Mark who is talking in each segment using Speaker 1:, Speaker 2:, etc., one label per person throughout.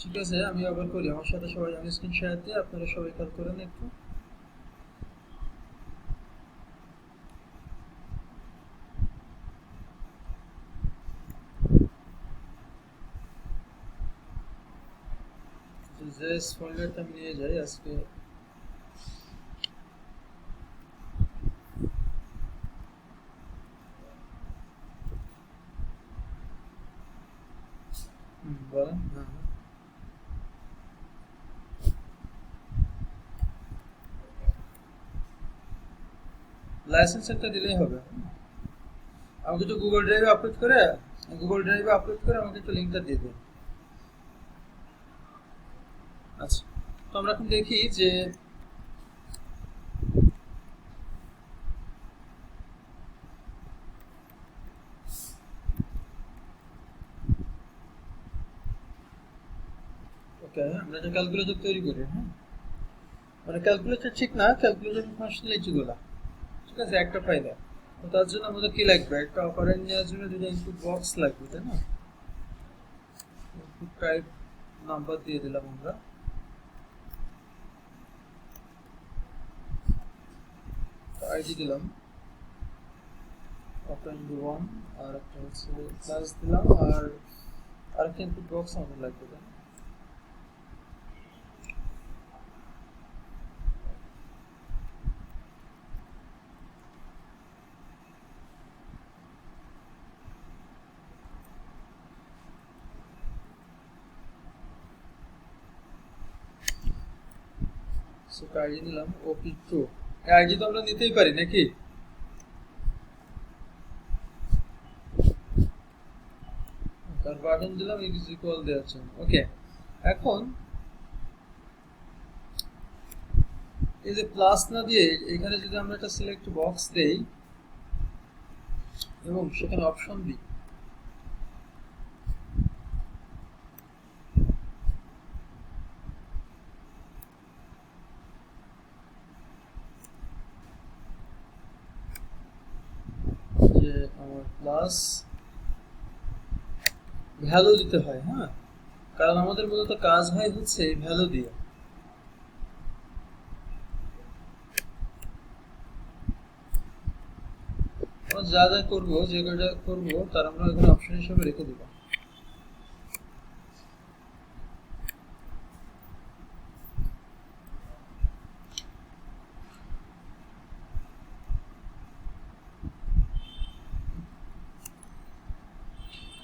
Speaker 1: ঠিক আছে, আমি আবার করি। আমার সাথে সবাই আমি স্ক্রিন শেয়ার দিয়ে আপনারা সবাই খেয়াল করেন একটু। জেএস ফোল্ডারটা আমি নিয়ে যাই আজকে। বলেন। হ্যাঁ হ্যাঁ, লাইসেন্স একটা দিলেই হবে। আমাকে একটু গুগল ড্রাইভে আপলোড করে আমাকে একটু লিঙ্কটা দিয়ে দিন। আচ্ছা, তো আমরা এখন দেখি যে ওকে আমরা একটা ক্যালকুলেটর তৈরি করি। হ্যাঁ, মানে ক্যালকুলেটর ঠিক না, ক্যালকুলেটর ফাংশনালিটি গুলা ঠিক আছে একটা ফাইলে। তো তার জন্য আমাদের কি লাগবে, একটা অপারেন্ড নেওয়ার জন্য দুটো ইনপুট বক্স লাগবে, তাই না? ইনপুট টাইপ নাম্বার দিয়ে দিলাম আমরা, আইডি দিলাম অপারেন্ড 1, আর একটা হচ্ছে ক্লাস দিলাম, আর আরেকটা ইনপুট বক্স আমাদের লাগবে, তাই না? সো আইডি দিলাম OP2। আইডি তো আমরা নিতেই পারি নাকি? তার বাটন দিলাম ইজ ইকুয়াল দেওয়ার জন্য। ওকে, এখন এই যে প্লাস না দিয়ে এখানে যদি আমরা একটা সিলেক্ট বক্স দেই এবং সেখানে অপশন দিই, যে আমার প্লাস ভ্যালু দিতে হয়। হ্যাঁ, কারণ আমাদের মূলত কাজ হয় হচ্ছে ভ্যালু দিয়ে। আমরা যা যা করবো, যে কটা করবো তার আমরা এখানে অপশন হিসেবে রেখে দিব।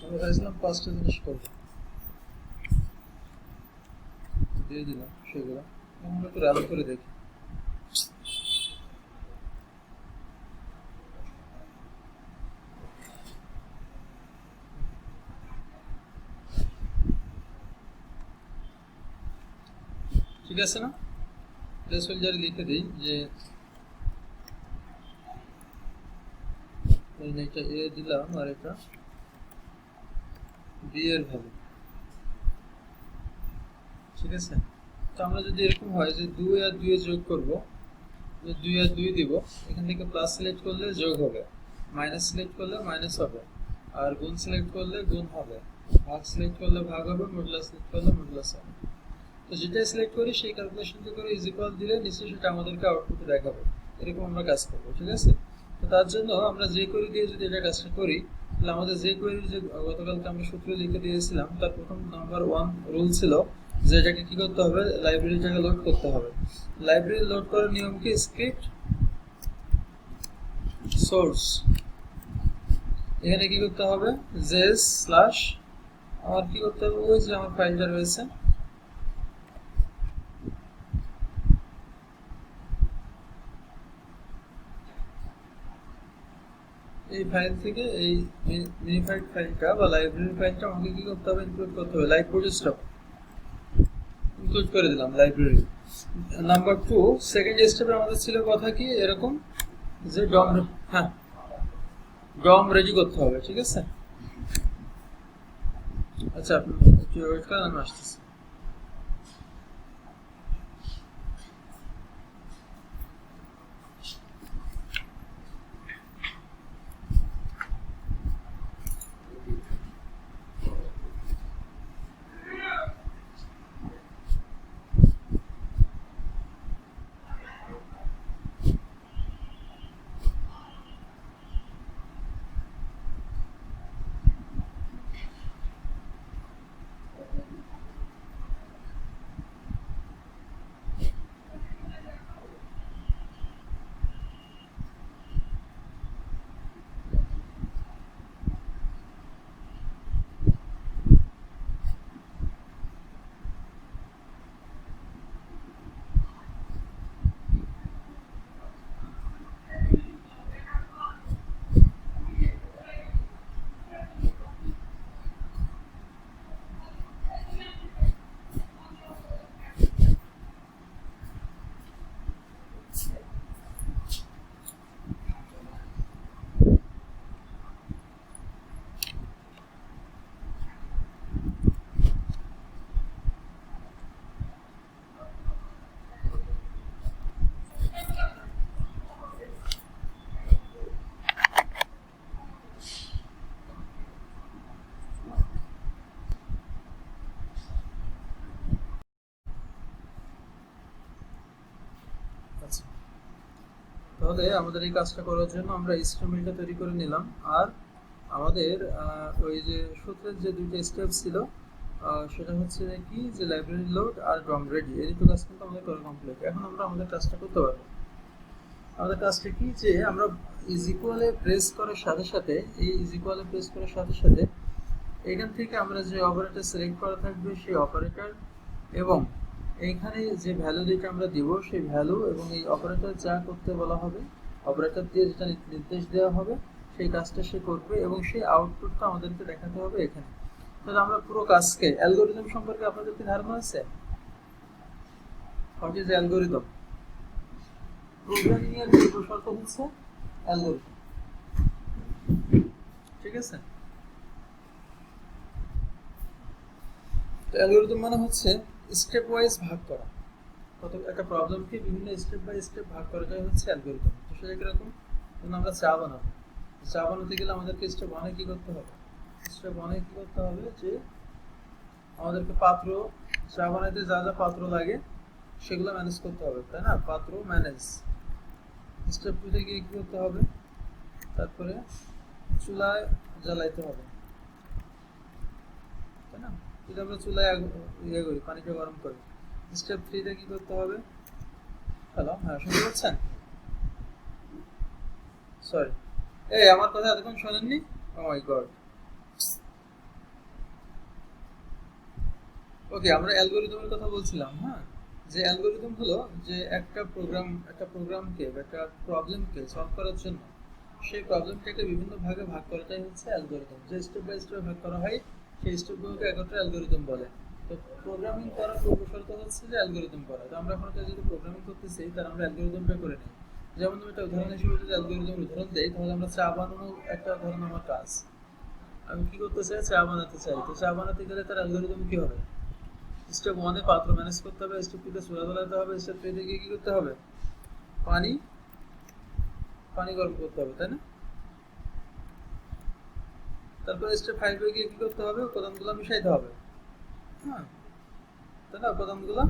Speaker 1: আমরা চাইছিলাম 5টা জিনিস করবো, দিয়ে দিলাম সেগুলো। আমরা একটু রান করে দেখি। ঠিক আছে না? প্লেস হোল্ডারে লিখে দিই যে এটা এ দিলাম আর এটা বি এর ভ্যালু। ঠিক আছে, তো আমরা যদি এরকম হয় যে 2 আর 2 যোগ করব, যে 2 আর 2 দিব, এখান থেকে প্লাস সিলেক্ট করলে যোগ হবে, মাইনাস সিলেক্ট করলে মাইনাস হবে, আর গুণ সিলেক্ট করলে গুণ হবে, ভাগ সিলেক্ট করলে ভাগ হবে, মডুলাস সিলেক্ট করলে মডুলাস হবে। তো যেটাই সিলেক্ট করি সেই ক্যালকুলেশনটা করে ইজ ইকুয়াল দিলে নিশ্চয়ই সেটা আমাদেরকে আউটপুটে দেখাবে। এরকম আমরা কাজ করবো। ঠিক আছে, তো তার জন্য আমরা যে কোয়েরি দিয়ে যদি এটা কাজটা করি, তাহলে আমাদের যে কোয়েরি যে গতকালকে আমরা সূত্র লিখে দিয়েছিলাম তার প্রথম নাম্বার 1 রুল ছিল যে এটাকে কি করতে হবে, লাইব্রেরিটাকে লোড করতে হবে। লাইব্রেরি লোড করার নিয়ম কি, স্ক্রিপ্ট সোর্স, এখানে কি করতে হবে, জেএস স্ল্যাশ আমার কি করতে হবে, ওই যে আমার ফাইলটা রয়েছে এই ফাইল থেকে এই মিনিফাইড ফাইলটা বা লাইব্রেরি ফাইলটা আমাকে কি করতে হবে, ইনক্লুড করতে হবে। লাইব্রেরি স্টপ ইনক্লুড করে দিলাম লাইব্রেরি। নাম্বার 2 সেকেন্ড স্টেপে আমাদের ছিল কথা কি এরকম যে ডম, হ্যাঁ ডম রেডি করতে হবে। ঠিক আছে, আচ্ছা আপনি একটু ওয়েট করেন, আমি আসতেছি। তাহলে আমাদের এই কাজটা করার জন্য আমরা স্টেটমেন্টটা তৈরি করে নিলাম, আর আমাদের ওই যে সূত্রের যে দুইটা স্টেপ ছিল সেটা হচ্ছে কি যে লাইব্রেরি লোড আর ডম রেডি, এই দুটো কাজ কিন্তু আমাদের করা কমপ্লিট। এখন আমরা আমাদের কাজটা করতে পারবো। আমাদের কাজটা কি যে আমরা ইজ ইকুয়ালে প্রেস করার সাথে সাথে, এই ইজ ইকুয়ালে প্রেস করার সাথে সাথে এখান থেকে আমরা যে অপারেটর সিলেক্ট করা থাকবে সেই অপারেটর এবং এইখানে যে ভ্যালু দুইটা আমরা দিব সেই ভ্যালু এবং এই অপারেটর যা করতে বলা হবে, অপারেটর দিয়ে যেটা নির্দেশ দেওয়া হবে সেই কাজটা সে করবে এবং সেই আউটপুটটা আমাদেরকে দেখাতে হবে এখানে। তাহলে আমরা পুরো কাজকে, অ্যালগরিদম সম্পর্কে আপনাদের কি ধারণা আছে? What is algorithm? প্রোগ্রামিং এর পূর্ব শর্ত হচ্ছে অ্যালগরিদম, ঠিক আছে? তো অ্যালগরিদম মানে হচ্ছে স্টেপ ওয়াইজ ভাগ করা, কত একটা প্রবলেমকে বিভিন্ন স্টেপ বাই স্টেপ ভাগ করাটাই হচ্ছে অ্যালগরিদম। তো সেটা কিরকম? যখন আমরা চা বানাবো, চা বানাতে গেলে আমাদেরকে স্টেপ ওয়ানে কি করতে হবে? স্টেপ ওয়ানে কি করতে হবে যে আমাদেরকে পাত্র, চা বানাইতে যা যা পাত্র লাগে সেগুলো ম্যানেজ করতে হবে, তাই না? পাত্র ম্যানেজ। স্টেপ টুতে গিয়ে কি করতে হবে? তারপরে চুলায় জ্বালাইতে হবে, তাই না? যদি আমরা চুলায় ইয়ে করি, পানিটা গরম করি। স্টেপ 3 কি করতে হবে? হ্যালো, হ্যাঁ শুনতে পাচ্ছেন? সরি, এই আমার কথা এতক্ষণ শোনেননি? ও মাই গড। ওকে, আমরা অ্যালগরিদমের কথা বলছিলাম। হ্যাঁ, যে অ্যালগরিদম হলো যে একটা প্রোগ্রামকে বা একটা প্রবলেমকে সলভ করার জন্য সেই প্রবলেমটাকে বিভিন্ন ভাগে ভাগ করাটাই হচ্ছে অ্যালগরিদম। যে স্টেপ বাই স্টেপ ভাগ করা হয় সেই স্টেপগুলোকে একত্রে অ্যালগরিদম বলে। তো প্রোগ্রামিং করার পূর্বশর্ত হচ্ছে যে অ্যালগরিদম করা। তো আমরা এখন যদি প্রোগ্রামিং করতেছি তাহলে আমরা অ্যালগরিদমটা করে নিই। যেমন আমি একটা উদাহরণ হিসেবে যদি অ্যালগরিদমের উদাহরণ দেই, তাহলে আমরা চা বানানো একটা ধরুন আমার কাজ, আমি কি করতে চাই? চা বানাতে চাই। তো চা বানাতে গেলে তার অ্যালগরিদম কি হবে? স্টেপ 1 এ পাত্র ম্যানেজ করতে হবে, স্টেপ 2 তে চুলা জ্বালাতে হবে, স্টেপ 3 তে গিয়ে কি করতে হবে? পানি গরম করতে হবে, তাই না? তারপরে স্টেপ 5 এ গিয়ে কি করতে হবে? উপাদানগুলো মিশাইতে হবে। হ্যাঁ, তাই না? উপাদানগুলো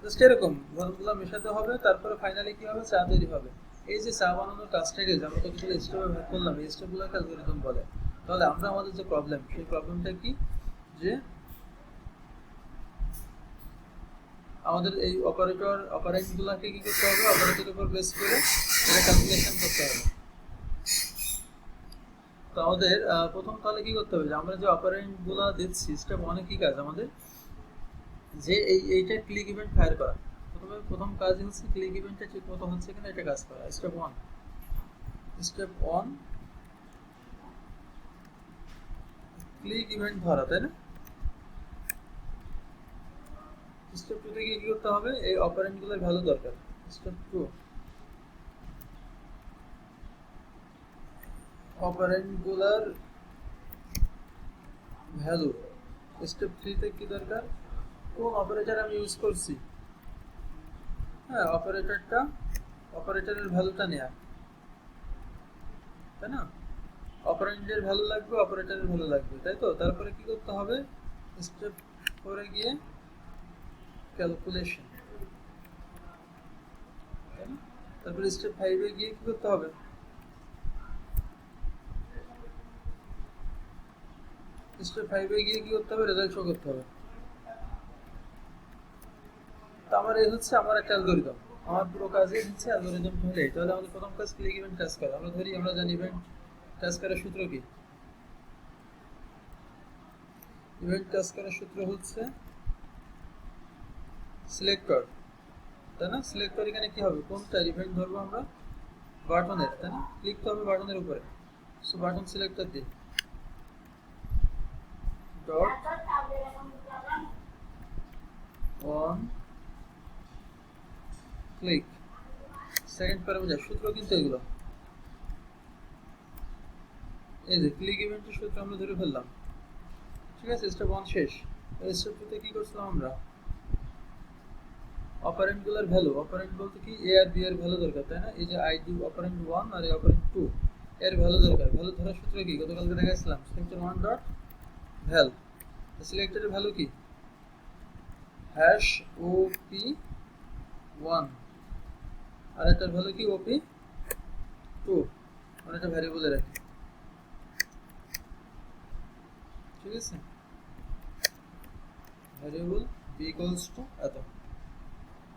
Speaker 1: জাস্ট এরকম উপাদানগুলো মেশাতে হবে, তারপরে ফাইনালি কি হবে? চা তৈরি হবে। এই যে চা বানানোর কাজটাকে যে আমরা কতগুলো স্টেপে ভাগ করলাম, এই স্টেপগুলোকে অ্যালগরিদম বলে। তাহলে আমরা আমাদের যে প্রবলেম, সেই প্রবলেমটা কি যে আমাদের এই অপারেন্টগুলোকে কি করতে হবে? অপারেটরের উপর বেস করে এটা ক্যালকুলেশন করতে হবে। তো আমাদের প্রথম তাহলে কি করতে হবে? যে আমরা যে অপারেন্টগুলো দিচ্ছি, স্টেপ 1 এ কি কাজ আমাদের? যে এইটা ক্লিক ইভেন্ট ফায়ার করা। প্রথম কাজ হচ্ছে ক্লিক ইভেন্টটা ঠিক মতো হচ্ছে কিনা এটা কাজ করা। স্টেপ 1 ক্লিক ইভেন্ট ধরা, তাই না? স্টেপ 2 তে গিয়ে কি করতে হবে? এই অপারেন্টগুলোর ভ্যালু দরকার। স্টেপ 2 অপারেন্টগুলোর ভ্যালু। স্টেপ 3 তে কি দরকার? কোন অপারেটর আমি ইউজ করছি, হ্যাঁ অপারেটরের ভ্যালুটা নেয়া, তাই না? অপারেন্ডের ভ্যালু লাগবে, অপারেটরের ভ্যালু লাগবে, তাই তো? তারপরে কি করতে হবে? স্টেপ 4 এ গিয়ে ক্যালকুলেশন, তাই না? তারপরে স্টেপ 5 এ গিয়ে কি করতে হবে? স্টেপ 5 এ গিয়ে কি করতে হবে? রেজাল্ট শো করতে হবে। তো আমার এই হচ্ছে আমার একটা অ্যালগরিদম। আমার পুরো কাজই হচ্ছে অ্যালগরিদম হলে। তাহলে আমাদের প্রথম কাজ ক্লিক ইভেন্ট কাজ করা। আমরা ধরি আমরা জানি ইভেন্ট কাজ করার সূত্র কি? ইভেন্ট কাজ করার সূত্র হচ্ছে সিলেক্টর, তাই না? সিলেক্টর এখানে কি হবে? কোনটা ইভেন্ট ধরবো আমরা? বাটনের, তাই না? ক্লিক তো হবে বাটনের উপরে। সো বাটন সিলেক্টর দিই dot on click. Second parameter সূত্র কিন্তু এগুলো, এই যে ক্লিক ইভেন্টের সূত্র আমরা ধরে ফেললাম, ঠিক আছে? স্টেপ 1 শেষ। স্টেপ 2 তে কি করছিলাম আমরা? অপারেন্টগুলোর ভ্যালু, অপারেন্ট বলতে কি এ আর বি এর ভ্যালু দরকার, তাই না? এই যে আইডি অপারেন্ট 1 আর এই অপারেন্ট 2 এর ভ্যালু দরকার। ভ্যালু ধরার সূত্র কি? গতকালকে দেখাইছিলাম, সিলেক্টর 1 ডট ভ্যাল। সিলেক্টরের ভ্যালু কি? হ্যাশ ওপি 1, আর এটার ভ্যালু কি ওপি 2, মানে এটা ভ্যারিয়েবলে রাখি, ঠিক আছে, ভ্যারিয়েবল বি ইকুয়ালস টু এত,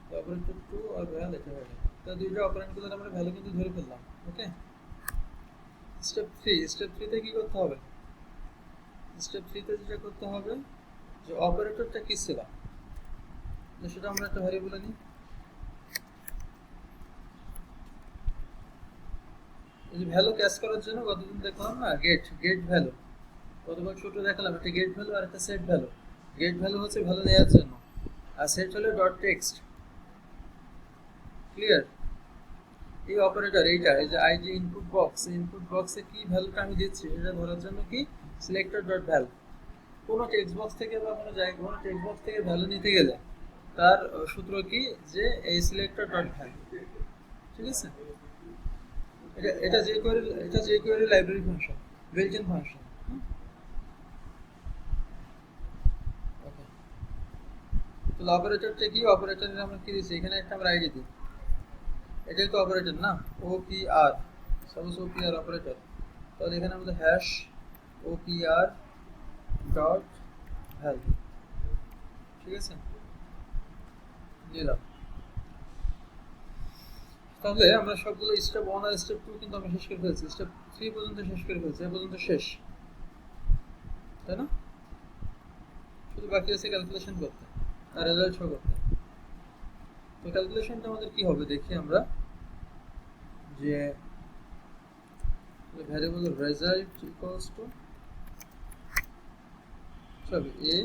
Speaker 1: তারপরে একটু 2 আর ভ্যাল এটা হয়ে গেল। তো দুইটা অপারেন্ড করলে আমরা ভ্যালু কিন্তু ধরে ফেললাম। ওকে, স্টেপ 3, স্টেপ 3 তে কি করতে হবে? স্টেপ 3 তে যেটা করতে হবে যে অপারেটরটা কি ছিল সেটা আমরা একটা ভ্যারিয়েবলে নিই। এই যে ভ্যালু ক্যাচ করার জন্য কতদিন দেখলাম না, গেট ভ্যালু, কতবার ছোট দেখালাম, একটা গেট ভ্যালু আর একটা সেট ভ্যালু। গেট ভ্যালু হচ্ছে ভ্যালু নেওয়ার জন্য, আর সেট হলো ডট টেক্সট। ক্লিয়ার? এই অপারেটর এইটা, এই যে আইজি ইনপুট বক্স, ইনপুট বক্সে কি ভ্যালুটা আমি দিচ্ছি এটা ধরার জন্য কি সিলেক্টর ডট ভ্যালু। কোনো টেক্সট বক্স থেকে বা কোনো জায়গায় কোনো টেক্সট বক্স থেকে ভ্যালু নিতে গেলে তার সূত্র কি, যে এই সিলেক্টর ডট ভ্যালু, ঠিক আছে। এটা যে query library function, built in function. Okay, তো অপারেটরটা কি, অপারেটরের আমরা কি দিচ্ছি এখানে একটা আমরা আইডি দিই, এটাই তো অপারেটর না, ওপিআর, সাপোজ ওপিআর অপারেটর, তাহলে এখানে আমাদের হ্যাশ ওপিআর ডট ভ্যালু, ঠিক আছে, দিলাম। তাহলে আমরা সবগুলো স্টেপ 1 আর স্টেপ 2 কিন্তু আমরা শেষ করে ফেলছি, স্টেপ 3 পর্যন্ত শেষ করে ফেলছি, এ পর্যন্ত শেষ, তাই না? শুধু বাকি আছে ক্যালকুলেশন করতে আর রেজাল্ট শো করতে। তো ক্যালকুলেশনটা আমাদের কি হবে দেখি আমরা, যে variable result equals to sorry A.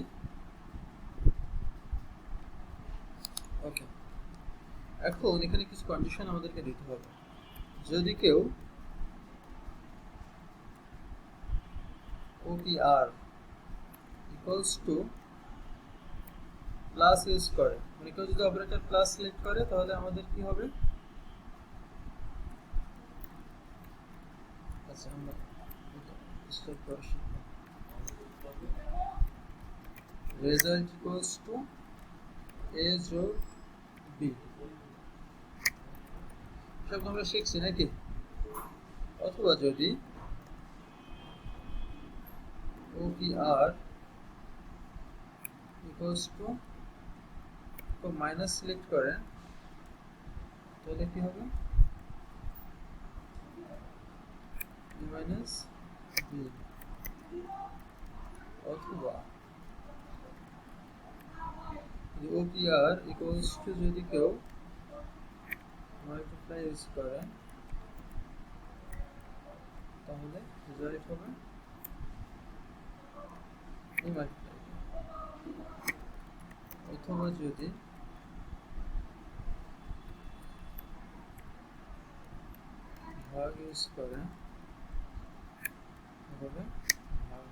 Speaker 1: Okay, এখন এখানে কিছু কন্ডিশন আমাদেরকে দিতে হবে। যদি কেউ OPR equals to plus use করে, মানে কেউ যদি অপারেটর প্লাস সিলেক্ট করে তাহলে আমাদের কি হবে, আচ্ছা আমরা স্টপ করে শিখব, রেজাল্ট ইকুয়ালস টু এ যোগ বি, সব আমরা শিখছি নাকি। অথবা যদি ওপিআর ইকুয়ালস টু মাইনাস সিলেক্ট করে তাহলে কি হবে, মাইনাস বি। অথবা ওপিআর ইকুয়ালস টু যদি কেউ মাল্টিপ্লাই ইউজ করে তাহলে রেজাল্ট হবে এই মাল্টিপ্লাই। অথবা যদি ভাগ ইউজ করে হবে ভাগ,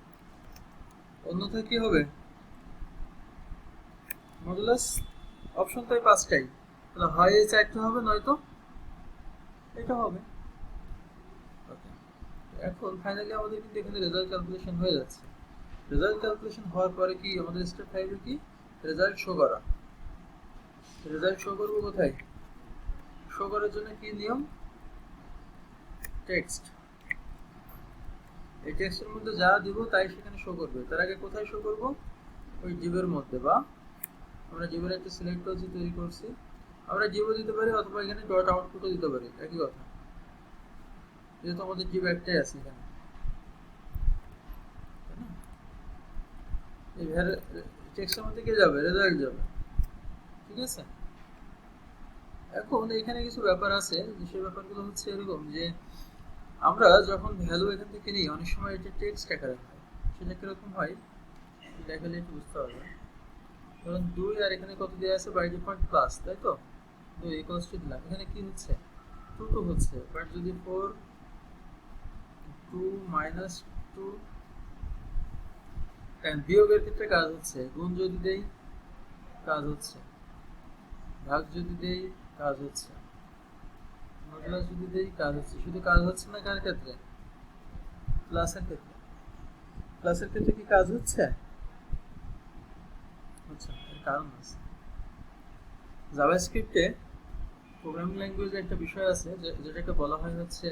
Speaker 1: অন্যথায় কি হবে, মডুলাস অপশন তো এই পাঁচটাই, তাহলে হয় এই চারটা হবে নয়তো এটা হবে। ওকে, এখন ফাইনালি আমাদের কিন্তু এখানে রেজাল্ট ক্যালকুলেশন হয়ে যাচ্ছে। রেজাল্ট ক্যালকুলেশন হওয়ার পরে কি আমাদের স্টেপ 5 কি রেজাল্ট শো করা। রেজাল্ট শো করব কোথায়, শো করার জন্য কি নিয়ম, টেক্সট। এই টেক্সটের মধ্যে যা দিব তাই সেখানে শো করবে। তার আগে কোথায় শো করব, ওই জিবের মধ্যে, বা আমরা জিবের একটা সিলেক্ট করছি তৈরি করছি, আমরা জিবও দিতে পারি অথবা এখানে ডট আউটপুটও দিতে পারি, একই কথা, যেহেতু আমাদের জিব একটাই আছে এখানে, তাই না। এই টেক্সটের মধ্যে কে যাবে, রেজাল্ট যাবে, ঠিক আছে। এখন এখানে কিছু ব্যাপার আছে, যে সেই ব্যাপারগুলো হচ্ছে এরকম যে আমরা যখন ভ্যালু এখান থেকে নিই অনেক সময় এটা টেক্সট আকারে হয়, সেটা কিরকম হয় দেখালে একটু বুঝতে পারবে। ধরুন 2 আর এখানে কত দেওয়া আছে বাই ডিফল্ট প্লাস, তাই তো 2 ইকুয়ালস টু দিলাম, এখানে কি হচ্ছে 2 হচ্ছে, বাট যদি 4 2 মাইনাস 2 এন্ড বিয়োগের ক্ষেত্রে কাজ হচ্ছে, গুণ যদি দেই কাজ হচ্ছে, ভাগ যদি দেই কাজ হচ্ছে, মডুলাস যদি দেই কাজ হচ্ছে। শুধু কাজ হচ্ছে না কার ক্ষেত্রে, প্লাসের ক্ষেত্রে। প্লাসের ক্ষেত্রে কি কাজ হচ্ছে, আচ্ছা এর কারণ আছে। জাভাস্ক্রিপ্টে প্রোগ্রামিং ল্যাঙ্গুয়েজে একটা বিষয় আছে যেটাকে বলা হয় হচ্ছে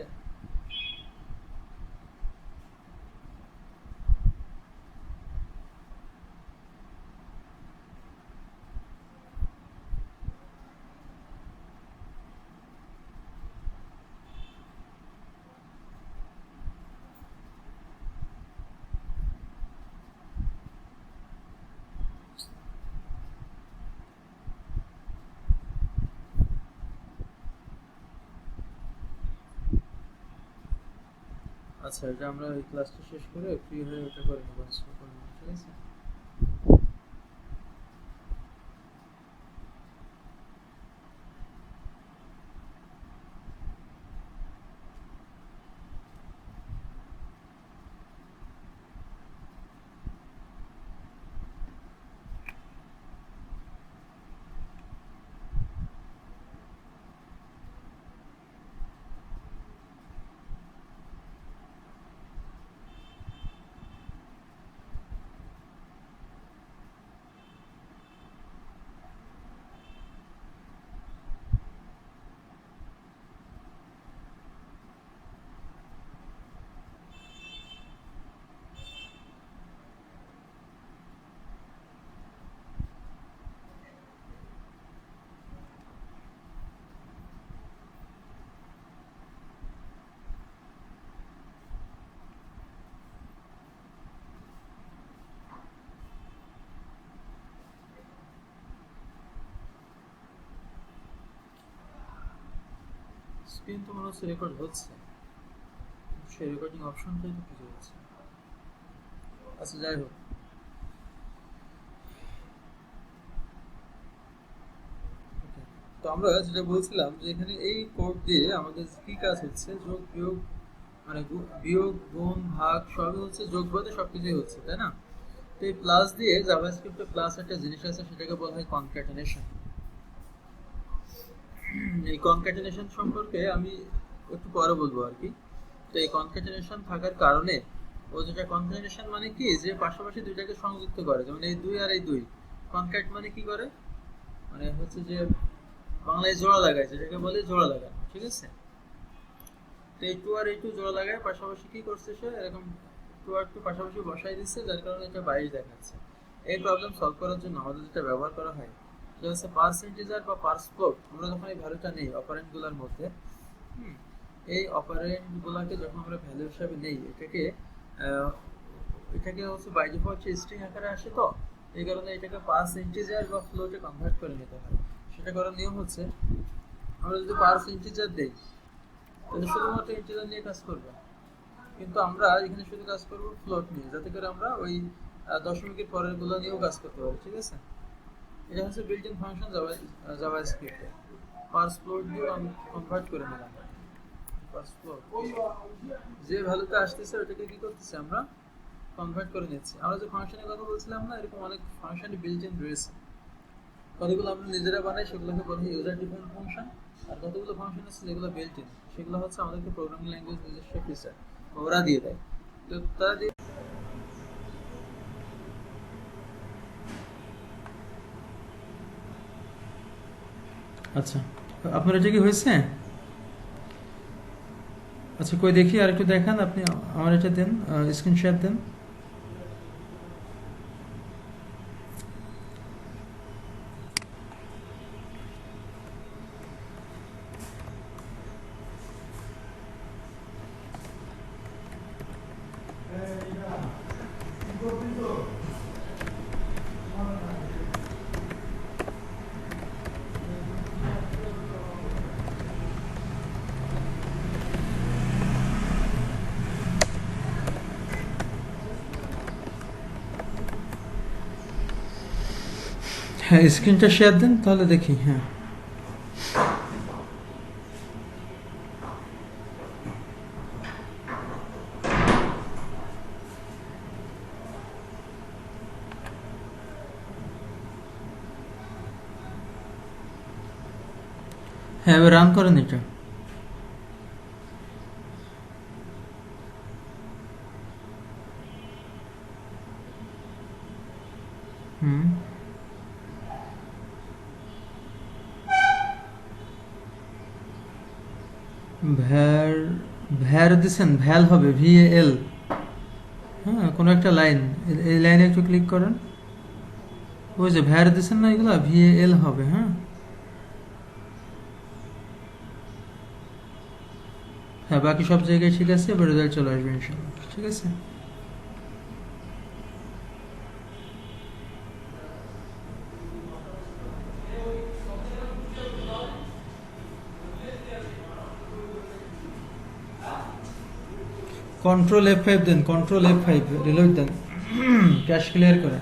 Speaker 1: আচ্ছা, এটা আমরা এই ক্লাসটা শেষ করে ফ্রি হয়ে ওটা করে নেবো, ইনস্টল করে নেবো, ঠিক আছে? স্ক্রিন তো মনে হচ্ছে রেকর্ড হচ্ছে, সেই রেকর্ডিং অপশনটাই তো খুঁজে যাচ্ছে। আচ্ছা, যাই হোক, তো আমরা যেটা বলছিলাম যে এখানে এই কোড দিয়ে আমাদের কি কাজ হচ্ছে, যোগ বিয়োগ, মানে বিয়োগ গুণ ভাগ সবই হচ্ছে, যোগ বাদে সবকিছুই হচ্ছে, তাই না? তো এই প্লাস দিয়ে জাভাস্ক্রিপ্টে প্লাস একটা জিনিস আছে, সেটাকে বলা হয় কনক্যাটেনেশন। এই কনক্যাটেনেশন সম্পর্কে আমি একটু পরে বলবো আর কি। তো এই কনক্যাটেনেশন থাকার কারণে ও যেটা, কনক্যাটেনেশন মানে কি, যে পাশাপাশি দুইটাকে সংযুক্ত করে, যেমন এই দুই আর এই দুই। কনক্যাট মানে কি করে, মানে হচ্ছে যে বাংলায় জোড়া লাগায়, যেটাকে বলে জোড়া লাগানো, ঠিক আছে? তো এই টু আর এই টু জোড়া লাগায় পাশাপাশি কি করছে, সে এরকম টু আর টু পাশাপাশি বসাই দিচ্ছে, যার কারণে এটা 22 দেখাচ্ছে। এই প্রবলেম সলভ করার জন্য আমাদের যেটা ব্যবহার করা হয় সেটা হচ্ছে পার্স ইন্টিজার বা পার্স ফ্লোট। আমরা যখন এই ভ্যালুটা নেই অপারেন্ট গুলার মধ্যে, এই অপারেন্ট গুলাকে যখন আমরা ভ্যালু হিসাবে নেই, এটাকে হচ্ছে বাই ডিফল্ট স্ট্রিং আকারে আসে, তো এই কারণে এটাকে পার্স ইন্টিজার বা ফ্লোটে কনভার্ট করে নিতে হয়। সেটা করার নিয়ম হচ্ছে, আমরা যদি পার্স ইন্টিজার দেই তাহলে শুধুমাত্র ইন্টিজার নিয়ে কাজ করবে, কিন্তু আমরা এখানে শুধু কাজ করব ফ্লোট নিয়ে, যাতে করে আমরা ওই দশমিকের পরের গুলো নিয়েও কাজ করতে পারি, ঠিক আছে? এটা হচ্ছে বিল্ট ইন ফাংশন জাভাস্ক্রিপ্টে। পার্স ফ্লোট দিয়ে কনভার্ট করে নিলাম। পার্স ফ্লোট যে ভ্যালুতে আসতেছে ওটাকে কি করতেছে, আমরা কনভার্ট করে নিচ্ছি। আমরা যে ফাংশনের কথা বলছিলাম না, এরকম অনেক ফাংশনই বিল্ট ইন রয়েছে। কতগুলো আমরা নিজেরা বানাই, সেগুলোকে বলা হয় ইউজার ডিফাইন ফাংশন। আর কতগুলো ফাংশন আছে যেগুলো বিল্ট ইন, সেগুলো হচ্ছে আমাদেরকে প্রোগ্রামিং ল্যাঙ্গুয়েজ নিজস্ব ফিচার, ওরা দিয়ে দেয়। তো তারা দিয়ে, আচ্ছা, আপনার এটা কি হয়েছে? আচ্ছা, কই দেখি আর একটু দেখান, আপনি আমার এটা দেন, স্ক্রিন শেয়ার দেন। হ্যাঁ, স্ক্রিনটা শেয়ার দেন তাহলে দেখি। হ্যাঁ, হ্যাঁ, এবার রান করেন এটা। হুম, ভ্যার ভ্যার দিছেন, ভ্যাল হবে VAL। হ্যাঁ, কোনো একটা লাইন, এই লাইনে একটু ক্লিক করেন। ওই যে ভ্যার দিছেন না, এগুলো VAL হবে। হ্যাঁ হ্যাঁ, বাকি সব জায়গায় ঠিক আছে। এবার রেজাল্ট চলে আসবে ইনশাআল্লাহ। ঠিক আছে। কন্ট্রোল F5 দেন, কন্ট্রোল F5 রিলোড দেন, ক্যাশ ক্লিয়ার করে।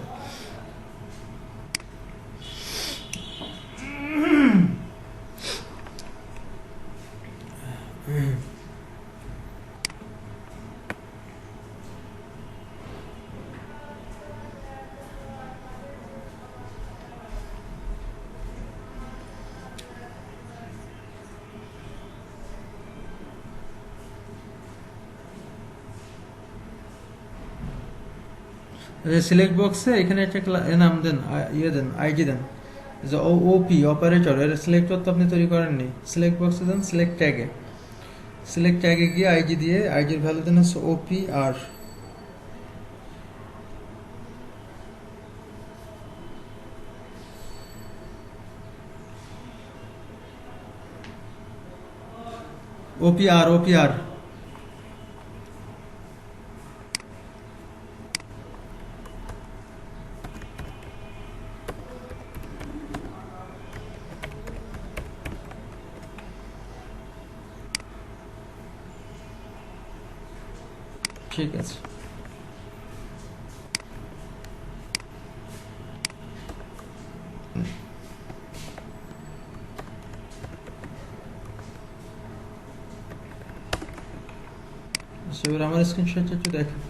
Speaker 1: সিলেক্ট বক্সে এখানে একটা নাম দেন, ইয়ে দেন, আইডি দেন, যে ওপি অপারেটর, এর সিলেক্টর তো আপনি তৈরি করেননি। সিলেক্ট বক্সে দেন, সিলেক্ট ট্যাগে, সিলেক্ট ট্যাগে গিয়ে আইডি দিয়ে আইডির ভ্যালু দেন হচ্ছে OPR। OPR ঠিক আছে। এবার আমার স্ক্রিনশটটা একটু দেখেন।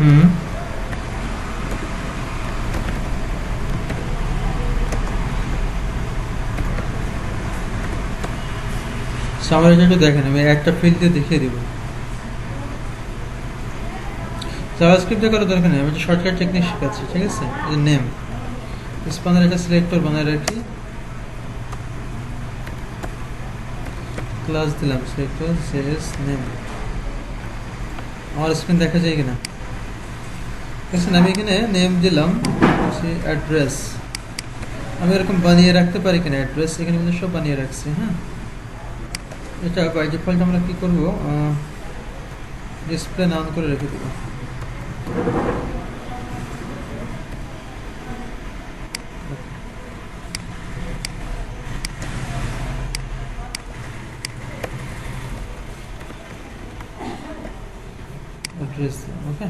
Speaker 1: হুম, আমার এটা একটু দেখেন, আমি একটা ফিল্ড দিয়ে দেখিয়ে দিব। জাভাস্ক্রিপ্টে করার দরকার নেই, আমি একটা শর্টকাট টেকনিক শেখাচ্ছি। ঠিক আছে, এই নেম স্পানের একটা সিলেক্টর বানায় রাখি, ক্লাস দিলাম সিলেক্টর জেএস নেম। আমার স্ক্রিন দেখা যায় কিনা দেখছেন? আমি এখানে নেম দিলাম, অ্যাড্রেস। আমি এরকম বানিয়ে রাখতে পারি কিনা অ্যাড্রেস, এখানে কিন্তু সব বানিয়ে রাখছি। হ্যাঁ, এটা বাই ডিফল্ট আমরা কি করব, ডিসপ্লে নাম করে রেখে দেব। অ্যাড্রেস ওকে।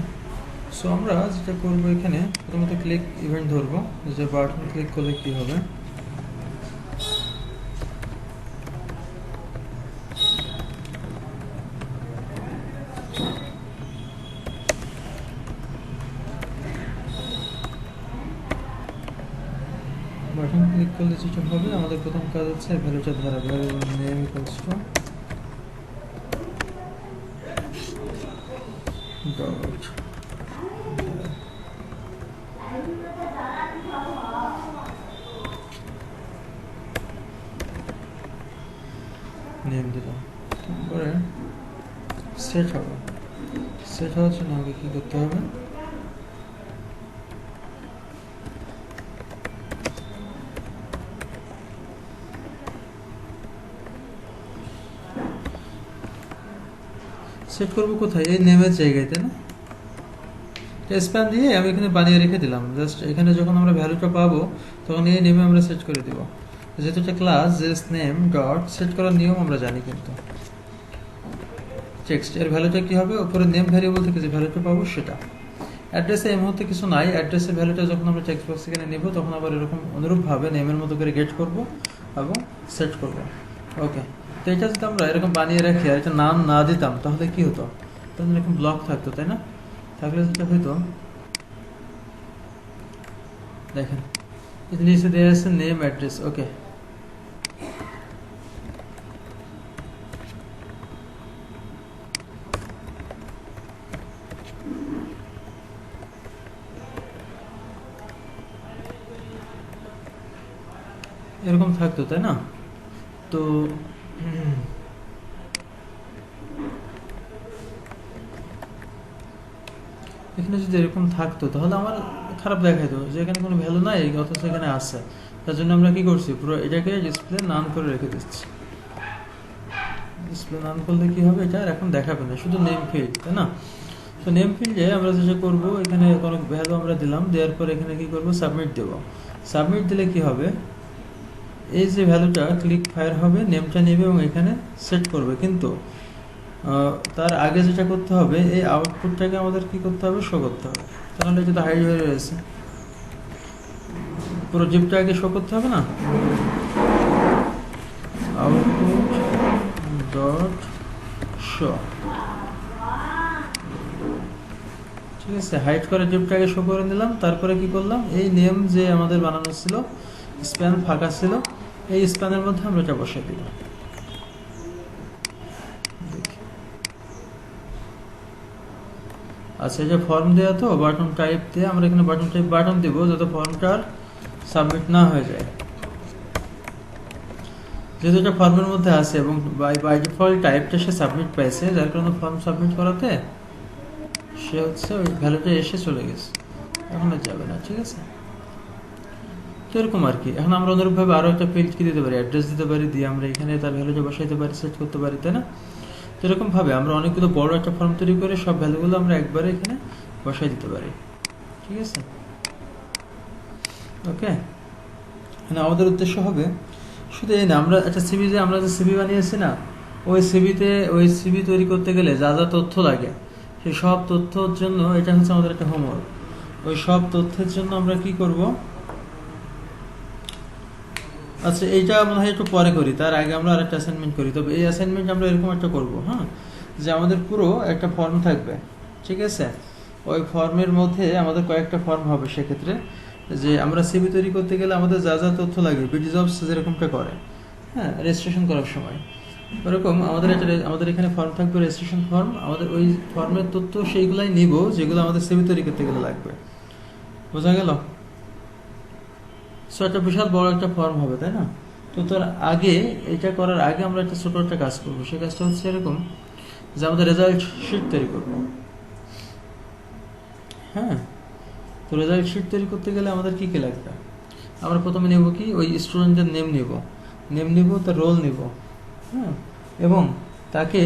Speaker 1: সো আমরা যেটা করব, এখানে প্রথমত ক্লিক ইভেন্ট ধরবো, যে বাটন ক্লিক করলে কি হবে। বাটন ক্লিক করলে যেটা হবে, আমাদের প্রথম কাজ হচ্ছে ভ্যালুটা ধরা, value name equals to dot name দিলাম। তারপরে সেট হবে, সেট হওয়ার জন্য আমাকে কী করতে হবে, সেট করবো কোথায়, এই নেমের জায়গায়, তাই না? স্প্যান দিয়ে আমি এখানে বানিয়ে রেখে দিলাম। জাস্ট এখানে যখন আমরা ভ্যালুটা পাবো, তখন এই নেমে আমরা সেট করে দিব। যেহেতু একটা ক্লাস জেস নেম ডট সেট করার নিয়ম আমরা জানি, কিন্তু টেক্সট এর ভ্যালুটা কি হবে, উপরে নেম ভ্যারিয়েবল থেকে যে ভ্যালুটা পাবো সেটা। অ্যাড্রেসে এই মুহূর্তে কিছু নাই, অ্যাড্রেসের ভ্যালুটা যখন আমরা টেক্সট বক্স এখানে নিব তখন আবার এরকম অনুরূপভাবে নেমের মতো করে গেট করব এবং সেট করব। ওকে, তো এটা যদি আমরা এরকম বানিয়ে রাখি আর এটা নাম না দিতাম তাহলে কি হতো? তখন এরকম ব্লক থাকতো, তাই না? থাকলে যেটা হইতো, দেখেন এটা নিচে দেওয়া আছে নেম অ্যাড্রেস। ওকে, এরকম থাকতো, তাই না? তো এখানে যদি এরকম থাকতো তাহলে আমার খারাপ দেখাইতো যে এখানে কোনো ভ্যালু নাই অথচ এখানে আছে। তার জন্য আমরা কি করছি, পুরো এটাকে ডিসপ্লে নান করে রেখে দিচ্ছি। ডিসপ্লে নান করলে কি হবে, এটা আর এখন দেখাবে না, শুধু নেম ফিল্ড, তাই না? তো নেম ফিল্ডে আমরা যেটা করব, এখানে কোনো ভ্যালু আমরা দিলাম, দেওয়ার পর এখানে কি করব, সাবমিট দেব। সাবমিট দিলে কি হবে, এই যে ভ্যালুটা ক্লিক ফায়ার হবে, নেমটা নেবে এবং এখানে সেট করবে। কিন্তু তার আগে যেটা করতে হবে, এই আউটপুটটাকে আমাদের কি করতে হবে, শো করতে হবে। তাহলে এটা হাইড হয়ে রয়েছে, পুরো জিপটা আগে শো করতে হবে না, আউটপুট ডট শো। ঠিক আছে, হাইড করে জিপটাকে শো করে নিলাম। তারপরে কি করলাম, এই নেম যে আমাদের বানানো ছিল, স্প্যান ফাঁকা ছিল, এই স্প্যানের মধ্যে আমরা এটা বসিয়ে দিলাম। আচ্ছা, এই যে ফর্ম দেওয়া, তো বাটন টাইপ দিয়ে আমরা এখানে বাটন টাইপ বাটন দিব যাতে ফর্মটা আর সাবমিট না হয়ে যায়। যেহেতু এটা ফর্মের মধ্যে আছে এবং বাই ডিফল্ট টাইপটা সে সাবমিট পাইছে, যার কারণে ফর্ম সাবমিট করাতে সে হচ্ছে ওই ভ্যালুটা এসে চলে গেছে, এখন আর যাবে না। ঠিক আছে, তো এরকম আর কি। এখন আমরা অনুরূপভাবে আরও একটা ফিল্ড কি দিতে পারি, অ্যাড্রেস দিতে পারি, দিয়ে আমরা এখানে তার ভ্যালুটা বসাইতে পারি, সেট করতে পারি, তাই না? তো এরকমভাবে আমরা অনেকগুলো বড় একটা ফর্ম তৈরি করে সব ভ্যালুগুলো আমরা একবারে এখানে বসাই দিতে পারি। ঠিক আছে, ওকে। মানে আমাদের উদ্দেশ্য হবে শুধু এই না, আমরা একটা সিভি, যে আমরা যে সিভি বানিয়েছি না, ওই সিভি তৈরি করতে গেলে যা যা তথ্য লাগে সেই সব তথ্যর জন্য এটা হচ্ছে আমাদের একটা হোমওয়ার্ক। ওই সব তথ্যের জন্য আমরা কি করব, আচ্ছা এইটা মনে হয় একটু পরে করি, তার আগে আমরা আরেকটা অ্যাসাইনমেন্ট করি। তবে এই অ্যাসাইনমেন্ট আমরা এরকম একটা করব, হ্যাঁ, যে আমাদের পুরো একটা ফর্ম থাকবে। ঠিক আছে, ওই ফর্মের মধ্যে আমাদের কয়েকটা ফর্ম হবে। সেক্ষেত্রে যে আমরা সিভি তৈরি করতে গেলে আমাদের যা যা তথ্য লাগে, বিডি জবস যেরকমটা করে, হ্যাঁ, রেজিস্ট্রেশন করার সময়, ওরকম আমাদের এখানে ফর্ম থাকবে, রেজিস্ট্রেশন ফর্ম। আমাদের ওই ফর্মের তথ্য সেইগুলাই নিব যেগুলো আমাদের সিভি তৈরি করতে গেলে লাগবে। বোঝা গেল? সো একটা বিশাল বড় একটা ফর্ম হবে, তাই না? তো তার আগে, এটা করার আগে আমরা একটা ছোট একটা কাজ করবো। সেই কাজটা হচ্ছে এরকম, যে আমাদের রেজাল্ট শিট তৈরি করব। হ্যাঁ, তো রেজাল্ট শিট তৈরি করতে গেলে আমাদের কি কি লাগবে, আমরা প্রথমে নেব কি, ওই স্টুডেন্টের নেম নিব, তার রোল নিব, হ্যাঁ, এবং তাকে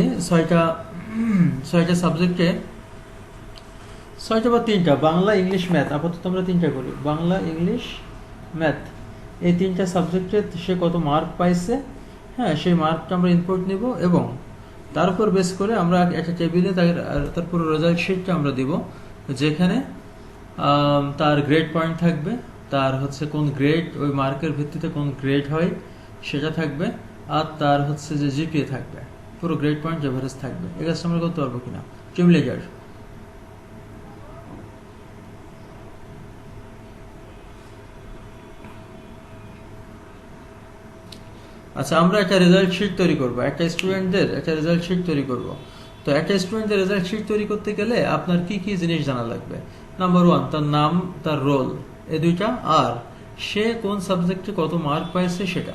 Speaker 1: ছয়টা সাবজেক্টে, 6টা বা 3টা, বাংলা, ইংলিশ, ম্যাথ, আপাতত আমরা 3টা করি, বাংলা, ইংলিশ, ম্যাথ, এই 3টা সাবজেক্টে সে কত মার্ক পাইছে, হ্যাঁ, সেই মার্কটা আমরা ইনপুট নিব এবং তার উপর বেস করে আমরা একটা টেবিলে তার পুরো রেজাল্ট শিটটা আমরা দিব, যেখানে তার গ্রেড পয়েন্ট থাকবে, তার হচ্ছে কোন গ্রেড, ওই মার্কের ভিত্তিতে কোন গ্রেড হয় সেটা থাকবে, আর তার হচ্ছে যে জিপিএ থাকবে, পুরো গ্রেড পয়েন্ট এভারেজ থাকবে। এই কাজটা আমরা করতে পারবো কিনা, টিম লিডার। আচ্ছা, আমরা একটা রেজাল্ট শিট তৈরি করব, একটা স্টুডেন্টদের একটা রেজাল্ট শিট তৈরি করব। তো একটা স্টুডেন্টের রেজাল্ট শিট তৈরি করতে গেলে আপনার কি কি জিনিস জানা লাগবে? নাম্বার 1, তার নাম, তার রোল, এই দুইটা, আর সে কোন সাবজেক্টে কত মার্ক পাইছে সেটা,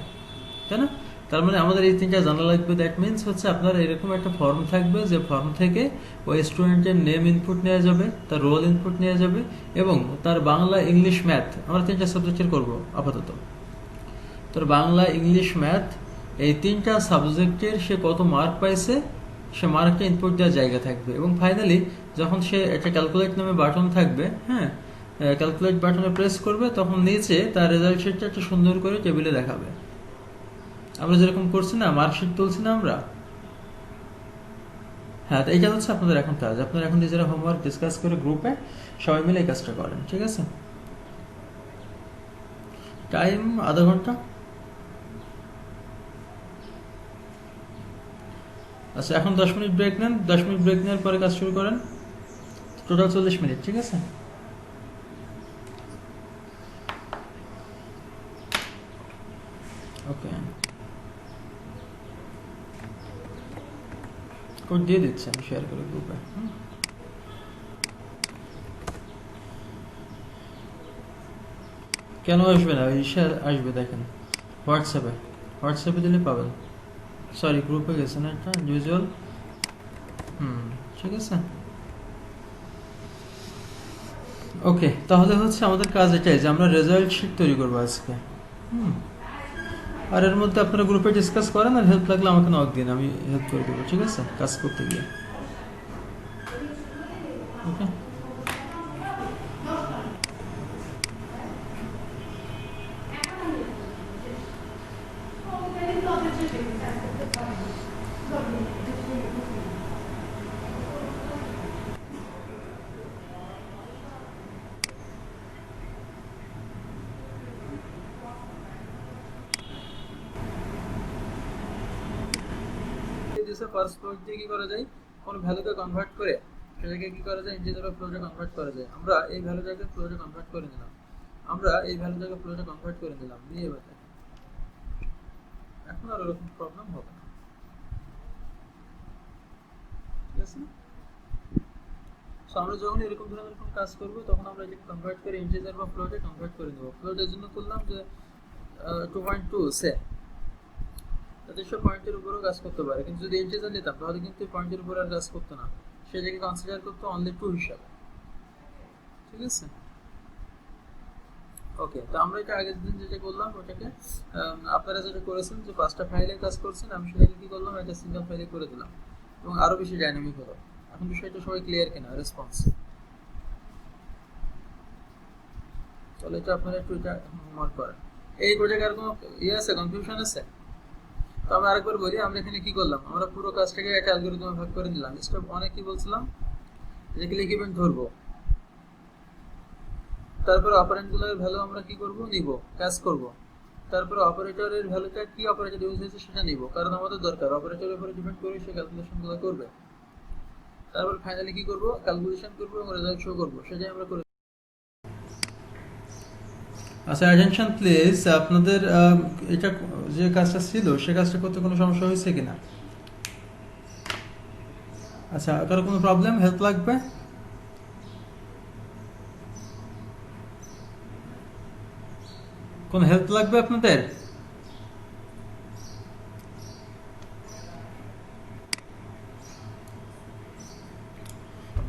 Speaker 1: তাই না? তার মানে আমাদের এই 3টা জানা লাগবে। দ্যাট মিনস হচ্ছে আপনার এরকম একটা ফর্ম থাকবে, যে ফর্ম থেকে ওই স্টুডেন্টের নেম ইনপুট নেওয়া যাবে, তার রোল ইনপুট নেওয়া যাবে, এবং তার বাংলা, ইংলিশ, ম্যাথ, আমরা 3টা সাবজেক্টের করব আপাতত। তোর বাংলা, ইংলিশ, ম্যাথ, এই 3টা সাবজেক্টের সে কত মার্ক পাইছে সে মার্কটা ইনপুট দেওয়ার জায়গা থাকবে। এবং ফাইনালি যখন সে একটা ক্যালকুলেট নামে বাটন থাকবে, হ্যাঁ, ক্যালকুলেট বাটনে প্রেস করবে, তখন নিচে তার রেজাল্ট শিটটা একটা সুন্দর করে টেবিলে দেখাবে। আমরা যেরকম করছি না, মার্কশিট তুলছি না আমরা, হ্যাঁ, তো এইটা হচ্ছে আপনাদের এখন কাজ। আপনারা এখন নিজেরা হোমওয়ার্ক ডিসকাস করে গ্রুপে সবাই মিলে এই কাজটা করেন, ঠিক আছে? টাইম আধা ঘন্টা। আচ্ছা, এখন 10 মিনিট ব্রেক নেন, 10 মিনিট ব্রেক নেওয়ার পরে কাজ শুরু করেন। টোটাল 40 মিনিট, ঠিক আছে? ওকে, কোড দিয়ে দিচ্ছি আমি শেয়ার করে গ্রুপে। কেন আসবে না? ইসে আসবে, দেখেন হোয়াটসঅ্যাপে, হোয়াটসঅ্যাপে দিলে পাবেন। সরি, গ্রুপে গেছে না এটা ইউজুয়াল। ঠিক আছে। ওকে, তাহলে হচ্ছে আমাদের কাজ এটাই যে আমরা রেজাল্ট শিট তৈরি করবো আজকে। আর এর মধ্যে আপনারা গ্রুপে ডিসকাস করেন, আর হেল্প লাগলে আমাকে নক দিন, আমি হেল্প করে দেবো, ঠিক আছে, কাজ করতে গিয়ে। ওকে, ফার্স্ট ফ্লোর দিয়ে কি করা যায়, কোনো ভ্যালুকে কনভার্ট করে সেটাকে কি করা যায়, ইন্টিজার বা ফ্লোরে কনভার্ট করা যায়। আমরা এই ভ্যালুটাকে ফ্লোরে কনভার্ট করে নিলাম, নিয়ে এবার দেখেন এখন আর ওরকম প্রবলেম হবে না, ঠিক আছে? সো আমরা যখন এরকম ধরনের কোনো কাজ করবো তখন আমরা এটাকে কনভার্ট করে ইন্টিজার বা ফ্লোটে কনভার্ট করে নেব। ফ্লোটের জন্য করলাম যে 2.2 সে, তাতে সব পয়েন্টের উপরেও কাজ করতে পারে, কিন্তু যদি ইন্টিজার নিতাম তাহলে কিন্তু পয়েন্টের উপরে আর কাজ করতো না, সেটাকে কনসিডার করতো অনলি 2 হিসাবে, ঠিক আছে? ওকে, তো আমরা এটা আগের দিন যেটা করলাম ওটাকে আপনারা যেটা করেছেন যে 5টা ফাইলে কাজ করছেন, আমি সেটাকে কি করলাম, এটা সিঙ্গেল ফাইলে করে দিলাম এবং আরো বেশি ডাইনামিক হলো। এখন বিষয়টা সবাই ক্লিয়ার কিনা রেসপন্স? তাহলে এটা আপনারা একটু এটা মার্ক করেন। এই প্রজেক্ট আর কোনো ইয়ে আছে, কনফিউশন আছে? তো আমরা আরেকবার বলি, আমরা এখানে কি করলাম, আমরা পুরো কাজটাকে একটা অ্যালগরিদমে ভাগ করে নিলাম। স্টেপ 1 কি বলছিলাম, যে ক্লিক ইভেন্ট ধরবো, তারপর অপারেন্ডগুলোর ভ্যালু আমরা কি করব, নিব, কাজ করব। তারপর অপারেটরের ভ্যালুটা কি অপারেটর ইউজ হয়েছে সেটা নিব, কারণ আমাদের দরকার অপারেটরের উপরে ডিপেন্ড করে সে ক্যালকুলেশনগুলো করবে। তারপর ফাইনালি কি করব, ক্যালকুলেশন করব এবং রেজাল্ট শো করব, সেটাই আমরা করে। আচ্ছা, অ্যাটেনশন প্লিজ, আপনাদের এটা যে কাজটা ছিল সে কাজটা করতে কোনো সমস্যা হয়েছে কিনা? আচ্ছা, কারো কোনো প্রবলেম, হেল্প লাগবে? কোন হেল্প লাগবে আপনাদের?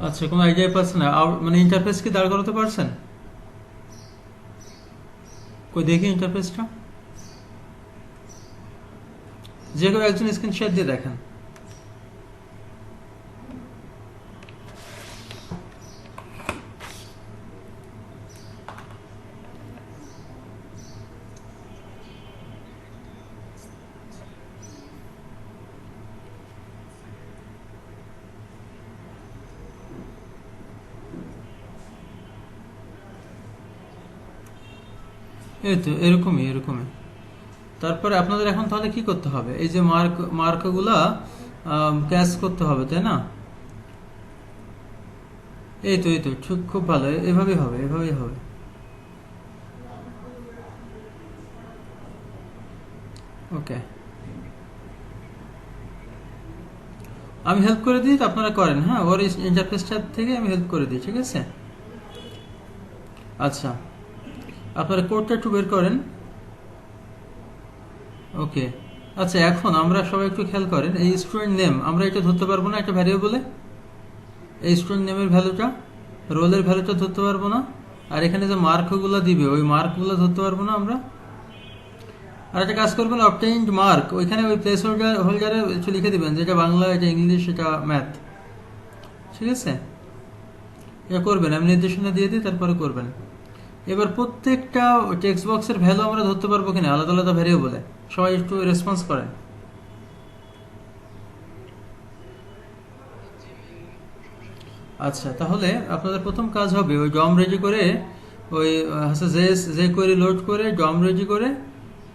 Speaker 1: আচ্ছা, কোনো আইডিয়া পাচ্ছেন না, মানে ইন্টারফেস কি দাঁড় করাতে পারছেন? কই দেখি ইন্টারফেসটা, যে কেউ একজন স্ক্রিন শেয়ার দিয়ে দেখেন। এই তো এরকমই। তারপরে আপনাদের এখন তাহলে কি করতে হবে, এই যে মার্কগুলা ক্যাচ করতে হবে, তাই না? এই তো খুব ভালো, এভাবেই হবে। ওকে, আমি হেল্প করে দিই, আপনারা করেন। হ্যাঁ, ওর ইন্টারফেসটা থেকে আমি হেল্প করে দিই, ঠিক আছে? আচ্ছা, আপনারা কোডটা একটু বের করেন। ওকে, আচ্ছা, এখন আমরা সবাই একটু খেয়াল করেন, এই স্টুডেন্ট নেম আমরা এটা ধরতে পারবো না, একটা ভ্যারিয়েবলে। এই স্টুডেন্ট নেমের ভ্যালুটা, রোলের ভ্যালুটা ধরতে পারবো না, আর এখানে যে মার্কগুলো দিবে ওই মার্কগুলো ধরতে পারবো না আমরা। আর একটা কাজ করবেন, অবটেইনড মার্ক ওইখানে ওই প্লেস হোল্ডারে লিখে দিবেন যে এটা বাংলা, এটা ইংলিশ, এটা ম্যাথ, ঠিক আছে? এটা করবেন, আমি নির্দেশনা দিয়ে দিই, তারপরে করবেন। এবার প্রত্যেকটা টেক্সট বক্সের ভ্যালু আমরা ধরতে পারবো কিনা আলাদা আলাদা ভ্যারিয়েবলে, সবাই একটু রেসপন্স করেন। আচ্ছা, তাহলে আপনাদের প্রথম কাজ হবে ওই ডম রেডি করে, ওই হচ্ছে যে যে কোয়েরি লোড করে ডম রেডি করে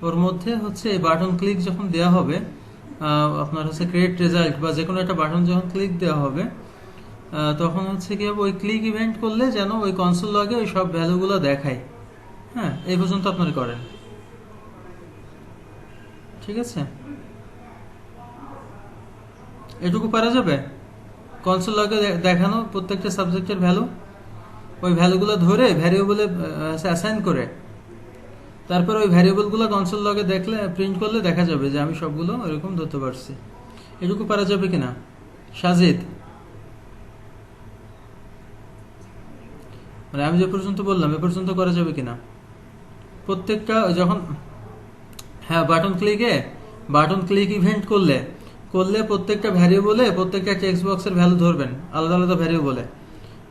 Speaker 1: ওর মধ্যে হচ্ছে এই বাটন ক্লিক যখন দেওয়া হবে, আপনার হচ্ছে ক্রিয়েট রেজাল্ট বা যে কোনো একটা বাটন যখন ক্লিক দেওয়া হবে, তখন হচ্ছে কি হবে, ওই ক্লিক ইভেন্ট করলে যেন ওই কনসোল লগে ওই সব ভ্যালুগুলো দেখায়। হ্যাঁ, এই পর্যন্ত আপনারা করেন, ঠিক আছে? এটুকু পারা যাবে কনসোল লগে দেখানো প্রত্যেকটা সাবজেক্টের ভ্যালু, ওই ভ্যালুগুলো ধরে ভ্যারিয়েবলে অ্যাসাইন করে তারপর ওই ভ্যারিয়েবলগুলো কনসোল লগে দেখলে প্রিন্ট করলে দেখা যাবে যে আমি সবগুলো এরকম ধরতে পারছি। এটুকু পারা যাবে কিনা সাজিদ? মানে আমি যে পর্যন্ত বললাম এ পর্যন্ত করা যাবে কিনা প্রত্যেকটা যখন, হ্যাঁ, বাটন ক্লিক ইভেন্ট করলে প্রত্যেকটা ভ্যারিয়েবলে প্রত্যেকটা টেক্সট বক্সের ভ্যালু ধরবেন আলাদা আলাদা ভ্যারিয়েবলে,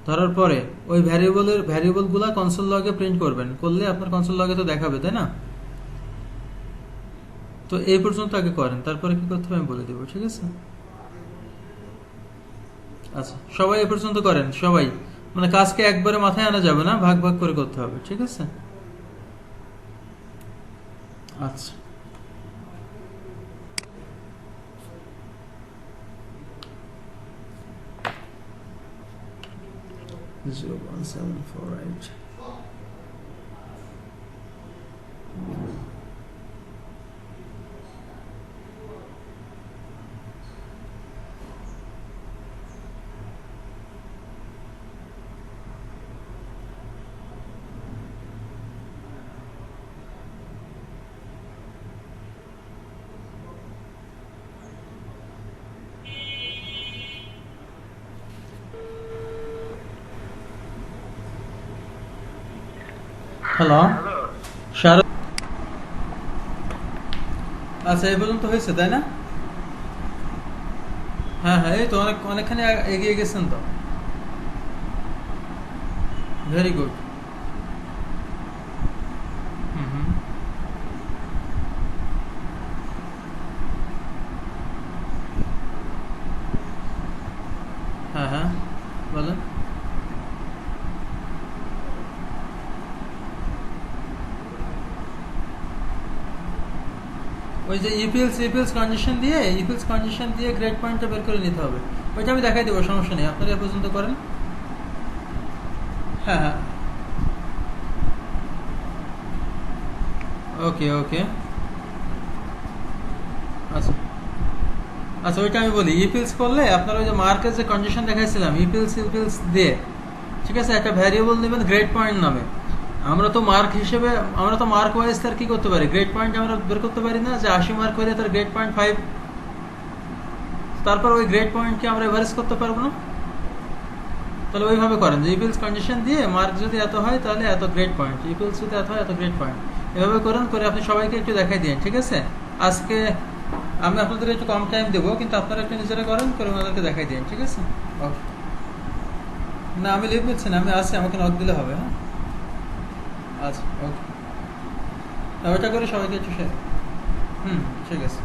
Speaker 1: ধরার পরে ওই ভ্যারিয়েবলগুলো কনসোল লগে প্রিন্ট করবেন, করলে আপনার কনসোল লগে তো দেখাবে, তাই না? তো এই পর্যন্ত আগে করেন, তারপরে কি করতে হবে আমি বলে দেবো, ঠিক আছে? আচ্ছা, সবাই এ পর্যন্ত করেন, সবাই। মানে কাজকে একবারে মাথায় আনা যাবে না, ভাগ ভাগ করে করতে হবে, ঠিক আছে? আচ্ছা, জিরো 174 হ্যালো শারদ। আচ্ছা, এই পর্যন্ত হয়েছে তাই না? হ্যাঁ হ্যাঁ, এই তো অনেকখানি এগিয়ে গেছেন তো, ভেরি গুড। হুম হুম, হ্যাঁ হ্যাঁ, বলেন। ওই যে ইপিএলস কন্ডিশন দিয়ে গ্রেড পয়েন্টটা বের করে নিতে হবে, ওইটা আমি দেখাই দেবো, সমস্যা নেই, আপনারা এ পর্যন্ত করেন। হ্যাঁ হ্যাঁ, ওকে ওকে। আচ্ছা আচ্ছা, ওইটা আমি বলি। ইপিএলস করলে আপনার ওই যে মার্কের যে কন্ডিশন দেখাইছিলাম, ইপিএলস দিয়ে, ঠিক আছে, একটা ভ্যারিয়েবল নেবেন গ্রেড পয়েন্ট নামে। আমরা তো মার্ক ওয়াইজ তার কি করতে পারি, গ্রেড পয়েন্ট আমরা বের করতে পারি না, যে 80 মার্ক হলে তার গ্রেড পয়েন্ট 5, তারপর ওই গ্রেড পয়েন্টকে আমরা এভারেজ করতে পারবো না। তাহলে ওইভাবে করেন যে ইপিএলস কন্ডিশন দিয়ে মার্ক যদি এত হয় তাহলে এত গ্রেড পয়েন্ট, ইপিএলস যদি এত হয় এত গ্রেড পয়েন্ট, এভাবে করেন, করে আপনি সবাইকে একটু দেখাই দিন, ঠিক আছে? আজকে আমি আপনাদের একটু কম টাইম দেবো, কিন্তু আপনারা একটু নিজেরা করেন, করে ওনাদেরকে দেখাই দিন, ঠিক আছে? ওকে। না, আমি লিভ নিচ্ছি না, আমি আসি, আমাকে নক দিলে হবে। হ্যাঁ, আচ্ছা, ওকে। ওইটা করে সবাইকে একটু শেয়ার। হুম, ঠিক আছে।